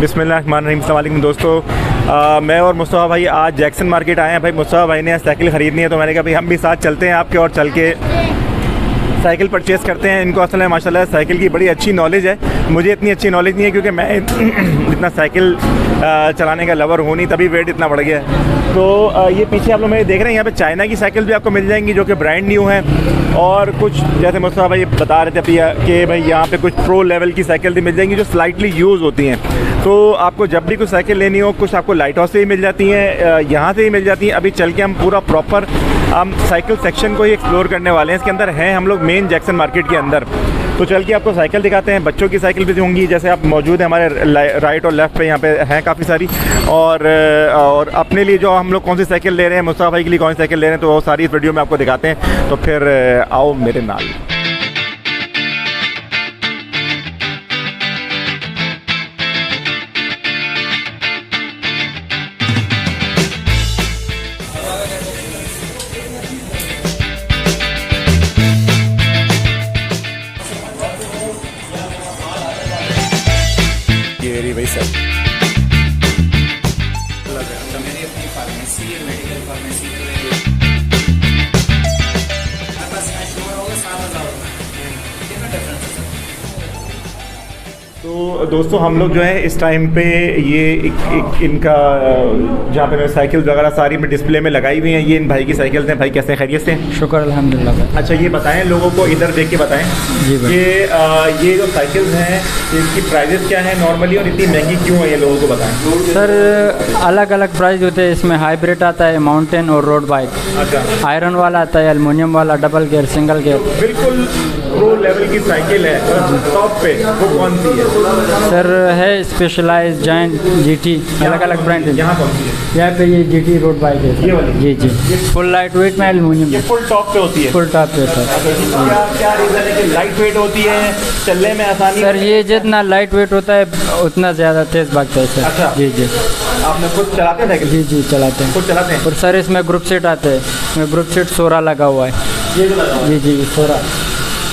बिस्मिल्लाहिर्रहमानिर्रहीम। अस्सलाम वालेकुम दोस्तों, मैं और मुस्तफ़ा भाई आज जैक्सन मार्केट आए हैं। भाई मुस्तफ़ा भाई ने साइकिल ख़रीदनी है तो मैंने कहा भाई हम भी साथ चलते हैं आपके और चल के साइकिल परचेज़ करते हैं। इनको असल में माशाल्लाह साइकिल की बड़ी अच्छी नॉलेज है। मुझे इतनी अच्छी नॉलेज नहीं है क्योंकि मैं इतना साइकिल चलाने का लवर हूँ नहीं, तभी वेट इतना बढ़ गया है। तो ये पीछे आप लोग मेरे देख रहे हैं, यहाँ पे चाइना की साइकिल भी आपको मिल जाएंगी जो कि ब्रांड न्यू है। और कुछ जैसे मुस्तफ़ा भाई बता रहे थे कि भाई यहाँ पे कुछ प्रो लेवल की साइकिल भी मिल जाएंगी जो स्लाइटली यूज़ होती हैं। तो आपको जब भी कुछ साइकिल लेनी हो, कुछ आपको लाइट हाउस से ही मिल जाती हैं, यहाँ से ही मिल जाती हैं। अभी चल के हम पूरा प्रॉपर हम साइकिल सेक्शन को ही एक्सप्लोर करने वाले हैं। इसके अंदर हैं हम लोग मेन जैक्सन मार्केट के अंदर। तो चल के आपको साइकिल दिखाते हैं। बच्चों की साइकिल भी होंगी, जैसे आप मौजूद हैं हमारे राइट और लेफ़्ट पे, यहाँ पे हैं काफ़ी सारी। और अपने लिए जो हम लोग कौन सी साइकिल ले रहे हैं, मुस्तफ़ा भाई के लिए कौन सी साइकिल ले रहे हैं, तो वो सारी इस वीडियो में आपको दिखाते हैं। तो फिर आओ मेरे नाल। भाई सर मैंने अपनी फार्मेसी मेडिकल फार्मेसी होगा 7,000 कितना डिफरेंस है? तो दोस्तों हम लोग जो है इस टाइम पे ये एक इनका जहाँ पे मैं साइकिल वगैरह सारी में डिस्प्ले में लगाई हुई हैं, ये इन भाई की साइकिल्स हैं। भाई कैसे हैं, खैरियत से? शुक्र अल्हम्दुलिल्लाह भाई। अच्छा ये बताएं लोगों को, इधर देख के बताएं जी भाई। कि ये जो साइकिल्स हैं इसकी प्राइजेस क्या है नॉर्मली और इतनी महंगी क्यों है, ये लोगों को बताएं। सर अलग अलग प्राइस होते हैं इसमें। हाइब्रिड आता है, माउंटेन और रोड बाइक। अच्छा, आयरन वाला आता है, एल्युमिनियम वाला, डबल गियर, सिंगल गियर। बिल्कुल प्रो लेवल की साइकिल है टॉप पे, वो कौन सी है? सर है स्पेशलाइज, जायंट, जीटी, अलग अलग ब्रांड है। यहाँ कौन सी है? यहाँ पे ये जीटी रोड बाइक है सर। ये वाली? जी जी, फुल लाइट वेट में एल्युमिनियम ये है। फुल टॉप पे होती है? फुल टॉप पे सर। क्या क्या रीज़न है कि लाइट वेट होती है, चलने में आसानी? सर ये जितना लाइट वेट होता है उतना ज़्यादा तेज़ भागता है सर। अच्छा। जी जी आपने खुद चलाते हैं साइकिल? जी जी चलाते हैं। खुद चलाते हैं? और सर इसमें ग्रुप सेट आते हैं, इसमें ग्रुप सेट 16 लगा हुआ है। ये जो लगा हुआ है? जी जी 16।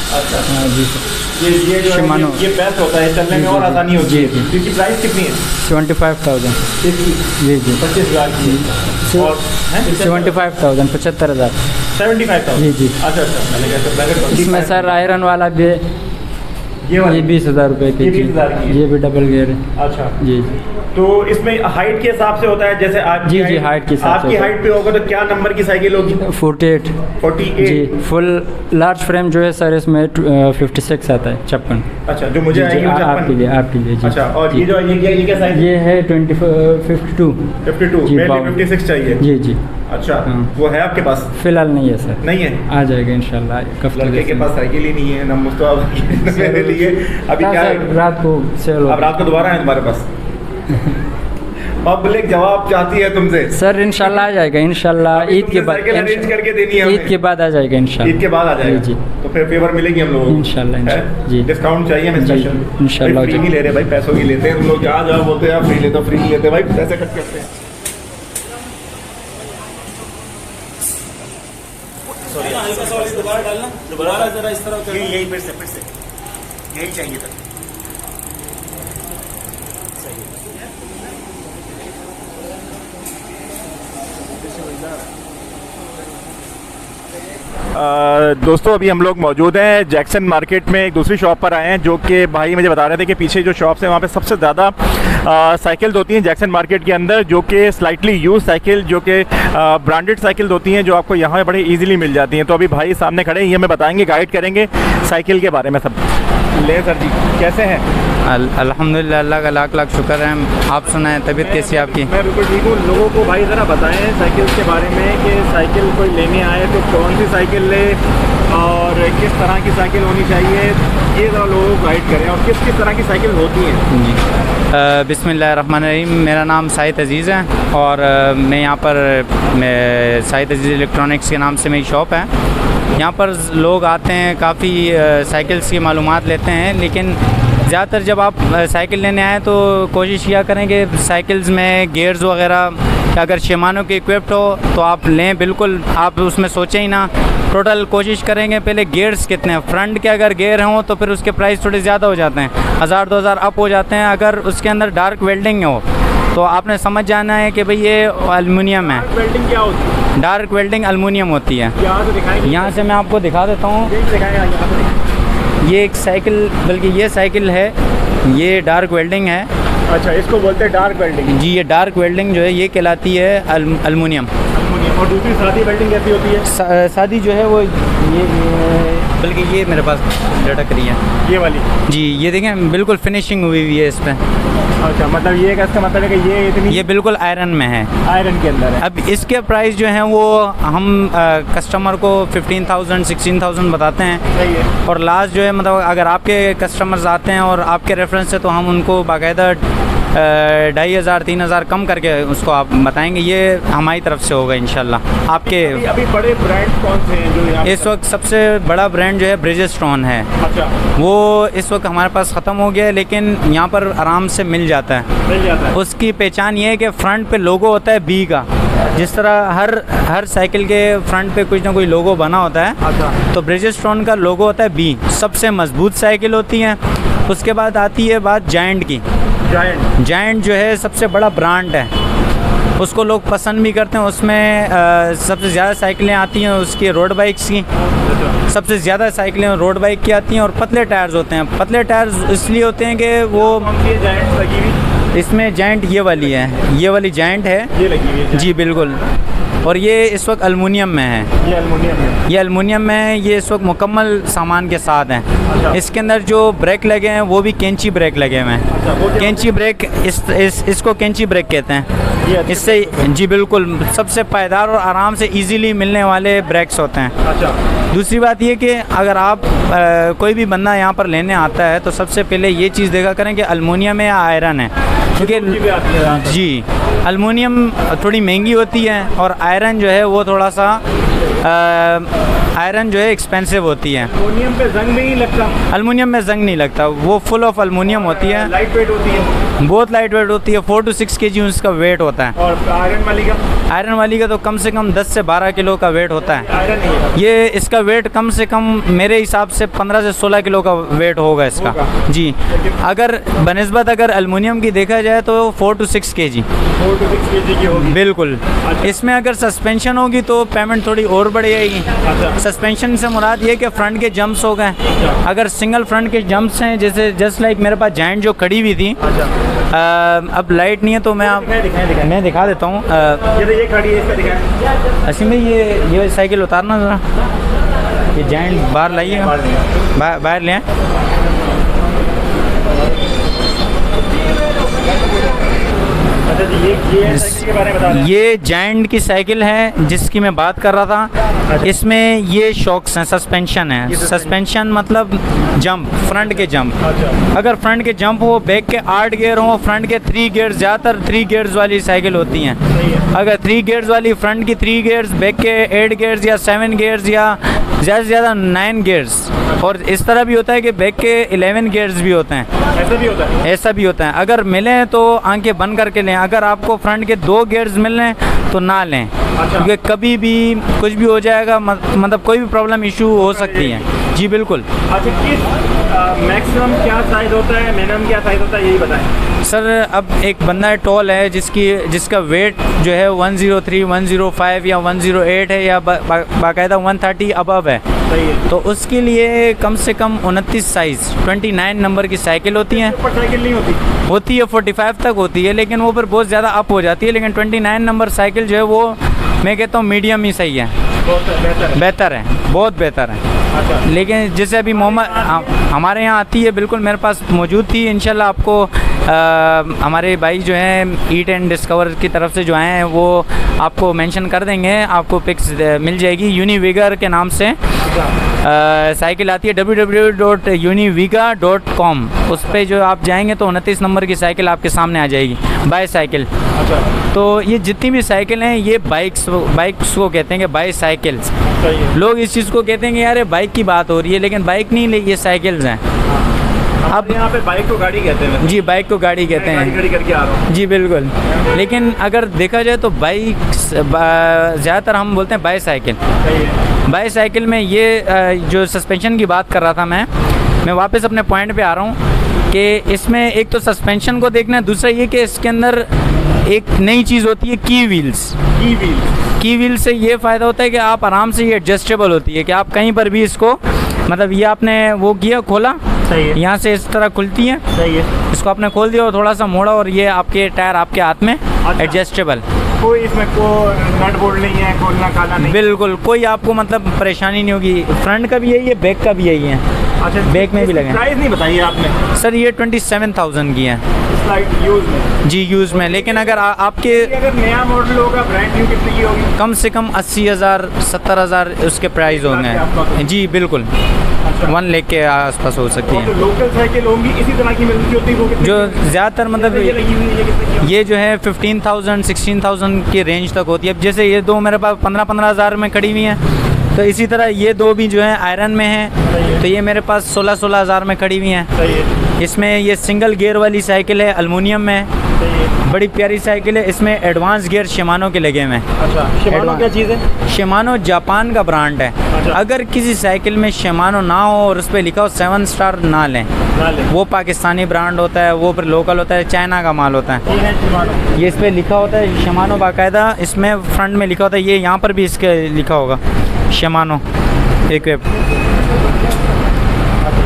अच्छा, हाँ जी सर। ये जो शिमानो। ये बेस्ट होता है, चलने में और आसानी होती है। जी, जी। इसकी प्राइस कितनी है? 25,000। इसकी जी जी 25,000 की और 75,000, 75,000। 75,000? जी जी। अच्छा अच्छा, मैंने कहा ब्रैकेट इसमें सर आयरन वाला भी है, ये वाली? ये 20,000 रुपये की। ये 20,000 की है? ये भी डबल गियर है। अच्छा, जी तो इसमें हाइट के हिसाब से होता है, जैसे आपकी जी, हाइट के हिसाब से आपकी होता है। हाइट पे होगा तो क्या नंबर की साइकिल होगी? 48। 48? जी फुल लार्ज फ्रेम जो है सर इसमें 56 आता है, 56। अच्छा, जो मुझे जी, आएगी वो 56? आपके लिए जी। अच्छा, और जी। ये जो ये क्या साइज? ये है 52। 52? जी, मेरे लिए बावन। 56 चाहिए। जी जी अच्छा, हाँ। वो है आपके पास? फिलहाल नहीं है सर, नहीं है? आ जाएगा इंशाल्लाह। लड़के के पास साइकिल ही नहीं है ना मुस्तफा भाई के, मेरे लिए अभी क्या सर है? रात को सेल अब रात को दोबारा है तुम्हारे पास? पब्लिक जवाब चाहती है तुमसे सर इंशाल्लाह आ जाएगा, इंशाल्लाह अभी ईद के तुमसे बाद। साइकिल अरेंज करके देनी है ईद हमें। के बाद आ जाएगा इंशाल्लाह। ईद के बाद आ जाएगा? जी तो फिर फेवर मिलेगी हम लोगों को इंशाल्लाह, है? जी। डिस्काउंट चाहिए हमें जी, स्पेशल? इंशाल्लाह। फ्री नहीं ले रहे भाई, पैसों की लेते हैं। तुम लोग जहाँ जहाँ बोलते हैं आप फ्री लेते हो, फ्री नहीं लेते भाई, पैसे कट करते हैं। दोबारा डालना, दोबारा जरा इस तरह यही फिर से यही चाहिए था। दोस्तों अभी हम लोग मौजूद हैं जैक्सन मार्केट में, एक दूसरी शॉप पर आए हैं जो कि भाई मुझे बता रहे थे कि पीछे जो शॉप्स हैं वहाँ पे सबसे ज़्यादा साइकिल होती हैं जैक्सन मार्केट के अंदर, जो कि स्लाइटली यूज साइकिल, जो कि ब्रांडेड साइकिल होती हैं, जो आपको यहाँ बड़े इजीली मिल जाती हैं। तो अभी भाई सामने खड़े हैं, ये हमें बताएंगे, गाइड करेंगे साइकिल के बारे में सब। ले सर जी, कैसे हैं? अल्हम्दुलिल्लाह, अल्लाह का लाख लाख शुक्र है। आप सुनाएं, तबीयत कैसी है आपकी? मैं बिल्कुल ठीक हूँ। लोगों को भाई ज़रा बताएं साइकिल के बारे में कि साइकिल कोई लेने आए तो कौन सी साइकिल ले और किस तरह की साइकिल होनी चाहिए, ये ज़रा लोगों को गाइड करें। और किस किस तरह की साइकिल होती हैं? जी बिस्मिल्लाहिर्रहमानिर्रहीम। मेरा नाम साहिद अज़ीज़ है और मैं यहाँ पर साहिद अज़ीज़ इलेक्ट्रॉनिक्स के नाम से मेरी शॉप है। यहाँ पर लोग आते हैं, काफ़ी साइकिल्स की मालूमात लेते हैं, लेकिन ज़्यादातर जब आप साइकिल लेने आएँ तो कोशिश किया करें कि साइकिल्स में गियर्स वगैरह अगर शिमानो की इक्विप्ड हो तो आप लें, बिल्कुल आप उसमें सोचें ही ना। टोटल कोशिश करेंगे पहले गियर्स कितने हैं, फ्रंट के अगर गियर हों तो फिर उसके प्राइस थोड़े ज़्यादा हो जाते हैं, 1000-2000 अप हो जाते हैं। अगर उसके अंदर डार्क वेल्डिंग हो तो आपने समझ जाना है कि भाई ये एल्युमिनियम है। वेल्डिंग क्या होती है? डार्क वेल्डिंग एल्युमिनियम होती है। यहाँ से दिखाएंगे, यहाँ से मैं आपको दिखा देता हूँ। ये एक साइकिल, बल्कि ये साइकिल है, ये डार्क वेल्डिंग है। अच्छा, इसको बोलते हैं डार्क वेल्डिंग। जी, ये डार्क वेल्डिंग जो है ये कहलाती है एल्युमिनियम। और दूसरी सादी वेल्डिंग कैसी होती है? सादी जो है वो ये बल्कि ये मेरे पास लटक रही है, ये वाली। जी ये देखें बिल्कुल फिनिशिंग हुई हुई है इस पर। अच्छा, मतलब ये इसका मतलब है कि ये इतनी, ये बिल्कुल आयरन में है, आयरन के अंदर है। अब इसके प्राइस जो हैं वो हम कस्टमर को 15,000 16,000 बताते हैं। सही है। और लास्ट जो है मतलब अगर आपके कस्टमर्स आते हैं और आपके रेफरेंस से तो हम उनको बाकायदा 2,500 3,000 कम करके उसको आप बताएंगे। ये हमारी तरफ से होगा इंशाल्लाह। आपके अभी बड़े ब्रांड कौन से हैं जो यहाँ इस वक्त सबसे बड़ा ब्रांड जो है ब्रिजस्टोन है। अच्छा, वो इस वक्त हमारे पास ख़त्म हो गया है, लेकिन यहाँ पर आराम से मिल जाता है। मिल जाता है। उसकी पहचान ये है कि फ्रंट पे लोगो होता है बी का, जिस तरह हर साइकिल के फ्रंट पे कुछ ना कोई लोगो बना होता है। अच्छा, तो ब्रिजस्टोन का लोगो होता है बी। सबसे मजबूत साइकिल होती है। उसके बाद आती है बात जायंट की। जायंट जो है सबसे बड़ा ब्रांड है, उसको लोग पसंद भी करते हैं। उसमें सबसे ज़्यादा साइकिलें आती हैं उसकी रोड बाइक्स की, सबसे ज़्यादा साइकिलें रोड बाइक की आती हैं। और पतले टायर्स होते हैं। पतले टायर्स इसलिए होते हैं कि वो जायंट लगी हुई, इसमें जायंट ये वाली है, ये वाली जायंट है। ये लगी हुई है। जी बिल्कुल। और ये इस वक्त एल्युमिनियम में है। ये एल्युमिनियम है। ये एल्युमिनियम में है। ये इस वक्त मुकम्मल सामान के साथ अच्छा। हैं। इसके अंदर जो ब्रेक लगे हैं वो भी कैंची ब्रेक लगे हुए हैं। अच्छा, वो क्या कैंची ब्रेक इसको कैंची ब्रेक कहते हैं। ये अच्छे इससे जी बिल्कुल सबसे पायदार और आराम से इजीली मिलने वाले ब्रेक्स होते हैं। अच्छा, दूसरी बात ये कि अगर आप कोई भी बंदा यहाँ पर लेने आता है तो सबसे पहले ये चीज़ देखा करें कि एल्युमिनियम है या आयरन है, क्योंकि जी एल्युमिनियम थोड़ी महंगी होती है और आयरन जो है वो थोड़ा सा आयरन जो है एक्सपेंसिव होती है। एल्युमिनियम पे जंग नहीं लगता। एल्युमिनियम में जंग नहीं लगता, वो फुल ऑफ एल्युमिनियम होती है, लाइट वेट होती है, बहुत लाइट वेट होती है। 4 to 6 kg उसका वेट होता है। और आयरन वाली का तो कम से कम 10 से 12 किलो का वेट होता है। आयरन नहीं है। ये इसका वेट कम से कम मेरे हिसाब से 15 से 16 किलो का वेट होगा इसका। जी, अगर बनस्बत अगर एल्युमिनियम की देखा जाए तो 4 to 6 kg 4 to 6 kg की होगी। बिल्कुल। इसमें अगर सस्पेंशन होगी तो पेमेंट थोड़ी और बढ़ जाएगी। अच्छा, सस्पेंशन से मुराद ये कि फ्रंट के जंप्स हो गए। अगर सिंगल फ्रंट के जंप्स हैं, जैसे जस्ट लाइक मेरे पास जायंट जो खड़ी हुई थी, अब लाइट नहीं है तो मैं दिखा देता हूँ। ये खड़ी है, इसका दिखाएं। असल में ये साइकिल उतारना ज़रा, ये जायंट बाहर लाइए, बाहर ले आएं। अच्छा जी, ये साइकिल के बारे में बता रहे हैं। ये जायंट की साइकिल है जिसकी मैं बात कर रहा था। इसमें ये शॉक्स हैं, सस्पेंशन है। सस्पेंशन मतलब जंप, फ्रंट के जंप। अच्छा, अगर फ्रंट के जंप हो, बैक के 8 गियर हो, फ्रंट के 3 गियर्स, ज़्यादातर 3 गियर्स वाली साइकिल होती हैं। सही है। अगर 3 गियर्स वाली, फ्रंट की 3 गियर्स, बैक के 8 गियर्स या 7 गियर्स या ज़्यादा से ज़्यादा 9 गियर्स। और इस तरह भी होता है कि बैक के 11 गियर्स भी होते हैं। ऐसा भी होता है। ऐसा भी होता है। अगर मिलें तो आंखें बंद करके लें। अगर आपको फ्रंट के 2 गियर्स मिल रहे हैं तो ना लें, क्योंकि कभी भी कुछ भी हो जाएगा, मतलब कोई भी प्रॉब्लम इशू हो सकती है। जी बिल्कुल। अच्छा, किस मैक्सिमम क्या साइज़ होता है, मिनिमम क्या साइज़ होता है, यही बताएं। सर, अब एक बंदा टॉल है जिसका वेट जो है 103, 105 या 108 है या बाकायदा 130 अबव है, सही है। तो उसके लिए कम से कम 29 साइज़ 29 नंबर की साइकिल होती हैं। ऊपर साइकिल नहीं होती है 45 तक होती है, लेकिन वो फिर बहुत ज़्यादा अप हो जाती है। लेकिन 29 नंबर साइकिल जो है वो मैं कहता हूँ मीडियम ही सही है, बहुत बेहतर है, बहुत बेहतर है। अच्छा, लेकिन जैसे अभी मोहम्मद हमारे यहाँ आती है, बिल्कुल मेरे पास मौजूद थी। इंशाल्लाह आपको हमारे भाई जो हैं ईट एंड डिस्कवर की तरफ से जो आए हैं वो आपको मेंशन कर देंगे, आपको पिक्स मिल जाएगी। यूनिविगर के नाम से साइकिल आती है, www.univiga.com। उस पर जो आप जाएंगे तो 29 नंबर की साइकिल आपके सामने आ जाएगी, बाई साइकिल। अच्छा, तो ये जितनी भी साइकिल हैं ये बाइक्स को कहते हैं कि बाई साइकिल्स। सही है। लोग इस चीज़ को कहते हैं कि यार ये बाइक की बात हो रही है, लेकिन बाइक नहीं, ये साइकिल्स हैं। अब यहाँ पे बाइक को गाड़ी कहते हैं। जी, बाइक को गाड़ी कहते हैं। गाड़ी करके आ रहा हूँ। जी बिल्कुल, लेकिन अगर देखा जाए तो बाइक ज़्यादातर हम बोलते हैं बाईसाइकिल। सही है। बाईसाइकिल में ये जो सस्पेंशन की बात कर रहा था मैं वापस अपने पॉइंट पे आ रहा हूँ कि इसमें एक तो सस्पेंशन को देखना है, दूसरा ये कि इसके अंदर एक नई चीज़ होती है की व्हील्स। की व्हील से ये फ़ायदा होता है कि आप आराम से, ये एडजस्टेबल होती है कि आप कहीं पर भी इसको, मतलब ये आपने वो किया, खोला, सही है, यहाँ से इस तरह खुलती है, सही है, इसको आपने खोल दिया और थोड़ा सा मोड़ा और ये आपके टायर आपके हाथ में एडजस्टेबल। कोई इसमें को नट बोल्ट नहीं है, खोलना खाना नहीं। बिल्कुल, कोई आपको मतलब परेशानी नहीं होगी। फ्रंट का भी यही है, बैक का भी यही है। अच्छा, बैक में भी लगे। प्राइस नहीं बताइए आपने सर ये 27,000 की है यूज़ में। जी, यूज़ में। लेकिन अगर आपके अगर नया मॉडल होगा ब्रांड न्यू कितने की होगी? कम से कम 80,000 70,000 उसके प्राइस होंगे। जी बिल्कुल, 1 लाख के आसपास हो सकती है। लोकल साइकिल होंगी इसी तरह की मिलती होती है जो ज़्यादातर मतलब ये जो है 15,000 16,000 की रेंज तक होती है। अब जैसे ये दो मेरे पास 15,000 में खड़ी हुई हैं, तो इसी तरह ये दो भी जो है आयरन में हैं, तो ये मेरे पास 16,000 में खड़ी हुई हैं। इसमें ये सिंगल गियर वाली साइकिल है, एल्युमिनियम में, बड़ी प्यारी साइकिल है। इसमें एडवांस गियर शिमानो के लगे हुए हैं। अच्छा, शिमानो क्या चीज़ है? शिमानो जापान का ब्रांड है। अच्छा। अगर किसी साइकिल में शिमानो ना हो और उस पर लिखा हो 7 स्टार ना लें। वो पाकिस्तानी ब्रांड होता है, वो फिर लोकल होता है, चाइना का माल होता है। ये इस पर लिखा होता है शिमानो बाकायदा, इसमें फ्रंट में लिखा होता है, ये यहाँ पर भी इसके लिखा होगा शिमानो इक्विप।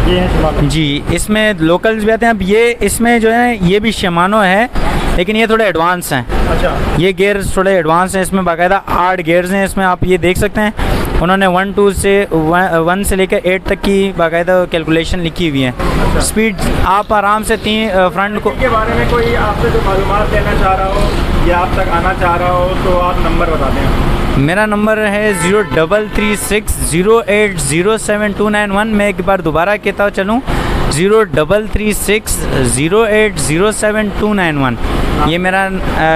ये है शिमानो। जी, इसमें लोकल्स भी आते हैं। अब ये इसमें जो है ये भी शिमानो है, लेकिन ये थोड़े एडवांस हैं। अच्छा, ये गियर्स थोड़े एडवांस हैं। इसमें बाकायदा 8 गियर्स हैं। इसमें आप ये देख सकते हैं, उन्होंने 1 से लेकर 8 तक की बाकायदा कैलकुलेशन लिखी हुई है। स्पीड आप आराम से फ्रंट को के बारे में कोई आपसे जो मालूमात लेना चाह रहा हो या आप तक आना चाह रहा हो तो आप नंबर बता दें। मेरा नंबर है 033608072991। मैं एक बार दोबारा कहता चलूँ, 033608072991 ये मेरा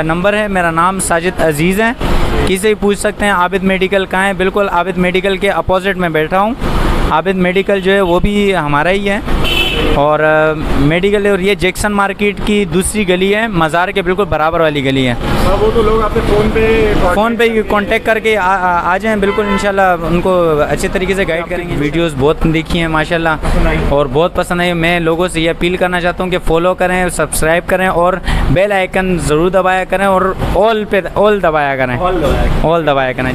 नंबर है। मेरा नाम साजिद अजीज़ है। किसी भी पूछ सकते हैं आबिद मेडिकल कहाँ है। बिल्कुल आबिद मेडिकल के अपोजिट में बैठा हूँ। आबिद मेडिकल जो है वो भी हमारा ही है, और मेडिकल, और ये जैक्सन मार्केट की दूसरी गली है, मज़ार के बिल्कुल बराबर वाली गली है। वो तो लोग आपसे फ़ोन पे कांटेक्ट करके आ जाएं। बिल्कुल इंशाल्लाह उनको अच्छे तरीके से गाइड करेंगे। वीडियोस बहुत देखी हैं माशाल्लाह और बहुत पसंद आई। मैं लोगों से ये अपील करना चाहता हूँ कि फॉलो करें, सब्सक्राइब करें और बेल आइकन ज़रूर दबाया करें और ऑल दबाया करें।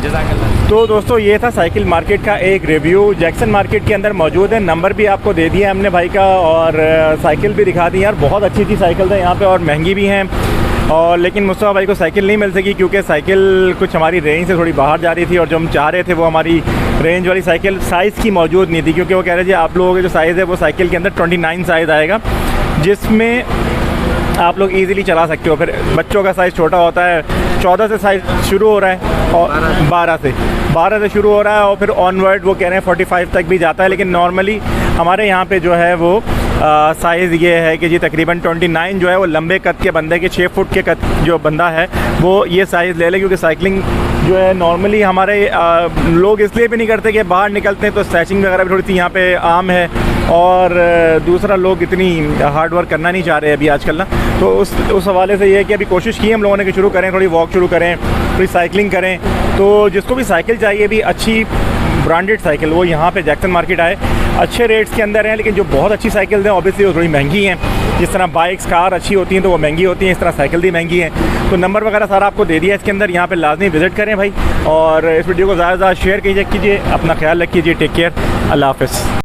जज़ाकल्लाह। तो दोस्तों ये था साइकिल मार्केट का एक रिव्यू। जैक्सन मार्केट के अंदर मौजूद है, नंबर भी आपको दे दिया हमने भाई का, और साइकिल भी दिखा दी यार। बहुत अच्छी साइकिल है यहाँ पे और महंगी भी हैं। और लेकिन मुस्तफ़ा भाई को साइकिल नहीं मिल सकी क्योंकि साइकिल कुछ हमारी रेंज से थोड़ी बाहर जा रही थी, और जो हम चाह रहे थे वो हमारी रेंज वाली साइकिल साइज़ की मौजूद नहीं थी, क्योंकि वो कह रहे थे आप लोगों के जो साइज़ है वो साइकिल के अंदर 29 साइज़ आएगा, जिसमें आप लोग इजीली चला सकते हो। फिर बच्चों का साइज़ छोटा होता है, 14 से साइज़ शुरू हो रहा है और 12 से शुरू हो रहा है, और फिर ऑनवर्ड वो कह रहे हैं 45 तक भी जाता है। लेकिन नॉर्मली हमारे यहाँ पे जो है वो साइज़ ये है कि जी तकरीबन 29 जो है वो लंबे कद के बंदे के, 6 फुट के कद जो बंदा है वो ये साइज़ ले ले, क्योंकि साइकिलिंग जो है नॉर्मली हमारे लोग इसलिए भी नहीं करते कि बाहर निकलते हैं तो स्ट्रेचिंग वगैरह भी थोड़ी सी यहाँ पे आम है, और दूसरा लोग इतनी हार्ड वर्क करना नहीं चाह रहे अभी आजकल ना। तो उस हवाले से ये है कि अभी कोशिश की हम लोगों ने कि शुरू करें, थोड़ी वॉक शुरू करें, थोड़ी साइकिलिंग करें। तो जिसको भी साइकिल चाहिए भी अच्छी ब्रांडेड साइकिल, वो यहाँ पे जैक्सन मार्केट आए। अच्छे रेट्स के अंदर हैं, लेकिन जो बहुत अच्छी साइकिल हैं ऑब्वियसली वो थोड़ी महंगी हैं। जिस तरह बाइक्स कार अच्छी होती हैं तो वो महंगी होती हैं, इस तरह साइकिल भी महंगी हैं। तो नंबर वगैरह सारा आपको दे दिया इसके अंदर, यहाँ पे लाजमी विज़िट करें भाई, और इस वीडियो को ज़्यादा से ज़्यादा शेयर कीजिए, अपना ख्याल रखिए। टेक केयर, अल्लाह हाफ़िज़।